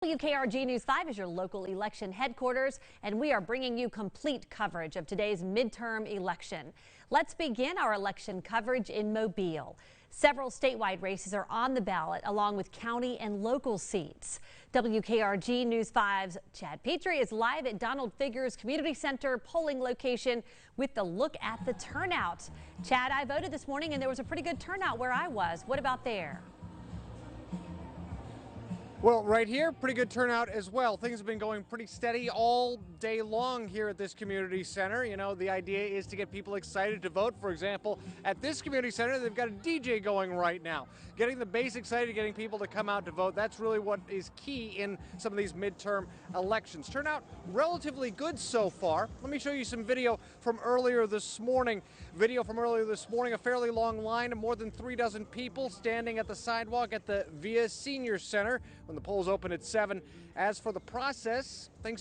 WKRG News 5 is your local election headquarters, and we are bringing you complete coverage of today's midterm election. Let's begin our election coverage in Mobile. Several statewide races are on the ballot, along with county and local seats. WKRG News 5's Chad Petrie is live at Donald Figures Community Center polling location with the look at the turnout. Chad, I voted this morning, and there was a pretty good turnout where I was. What about there? Well, right here, pretty good turnout as well. Things have been going pretty steady all day long here at this community center. You know, the idea is to get people excited to vote. For example, at this community center, they've got a DJ going right now. Getting the base excited, getting people to come out to vote, that's really what is key in some of these midterm elections. Turnout relatively good so far. Let me show you some video from earlier this morning. A fairly long line of more than 36 people standing at the sidewalk at the Via Senior Center when the polls open at 7. As for the process, things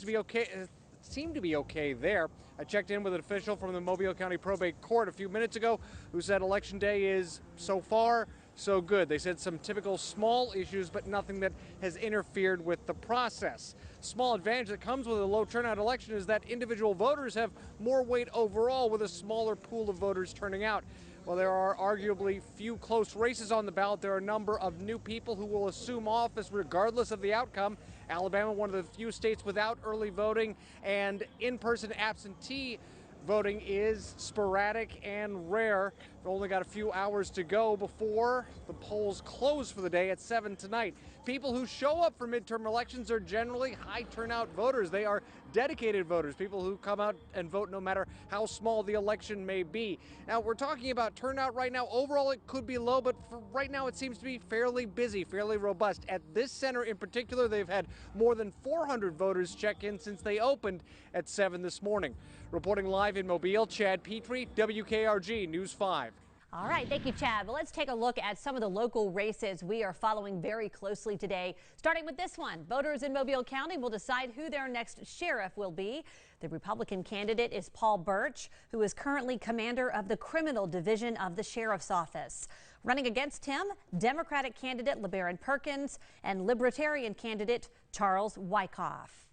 seem to be okay there. I checked in with an official from the Mobile County Probate Court a few minutes ago who said election day is so far so good. They said some typical small issues, but nothing that has interfered with the process. Small advantage that comes with a low turnout election is that individual voters have more weight overall with a smaller pool of voters turning out. While there are arguably few close races on the ballot, there are a number of new people who will assume office regardless of the outcome. Alabama, one of the few states without early voting, and in-person absentee voting is sporadic and rare. We've only got a few hours to go before the polls close for the day at 7 tonight. People who show up for midterm elections are generally high turnout voters. They are dedicated voters, people who come out and vote no matter how small the election may be. Now, we're talking about turnout right now. Overall, it could be low, but for right now, it seems to be fairly busy, fairly robust. At this center in particular, they've had more than 400 voters check in since they opened at 7 this morning. Reporting live in Mobile, Chad Petrie, WKRG News 5. All right, thank you, Chad. Well, let's take a look at some of the local races we are following very closely today, starting with this one. Voters in Mobile County will decide who their next sheriff will be. The Republican candidate is Paul Birch, who is currently commander of the criminal division of the sheriff's office. Running against him, Democratic candidate LeBaron Perkins and Libertarian candidate Charles Wyckoff.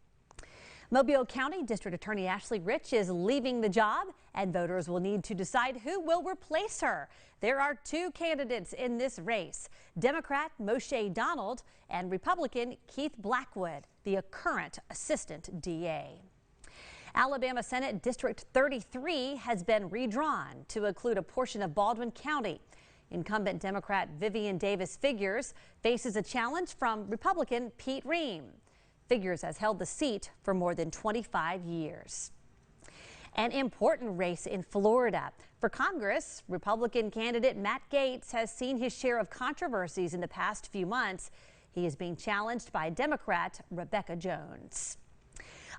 Mobile County District Attorney Ashley Rich is leaving the job, and voters will need to decide who will replace her. There are two candidates in this race, Democrat Moshe Donald and Republican Keith Blackwood, the current assistant DA. Alabama Senate District 33 has been redrawn to include a portion of Baldwin County. Incumbent Democrat Vivian Davis Figures faces a challenge from Republican Pete Ream. Figures has held the seat for more than 25 years. An important race in Florida. For Congress, Republican candidate Matt Gaetz has seen his share of controversies in the past few months. He is being challenged by Democrat Rebecca Jones.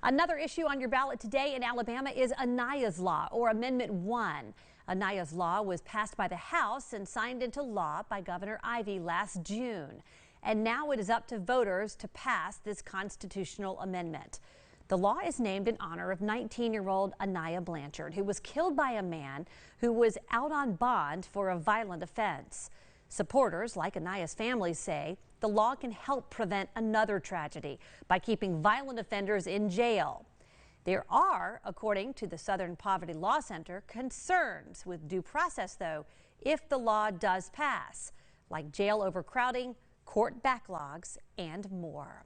Another issue on your ballot today in Alabama is Aniah's Law, or Amendment 1. Aniah's Law was passed by the House and signed into law by Governor Ivey last June. And now it is up to voters to pass this constitutional amendment. The law is named in honor of 19-year-old Aniah Blanchard, who was killed by a man who was out on bond for a violent offense. Supporters, like Aniah's family, say the law can help prevent another tragedy by keeping violent offenders in jail. There are, according to the Southern Poverty Law Center, concerns with due process, though, if the law does pass, like jail overcrowding, court backlogs, and more.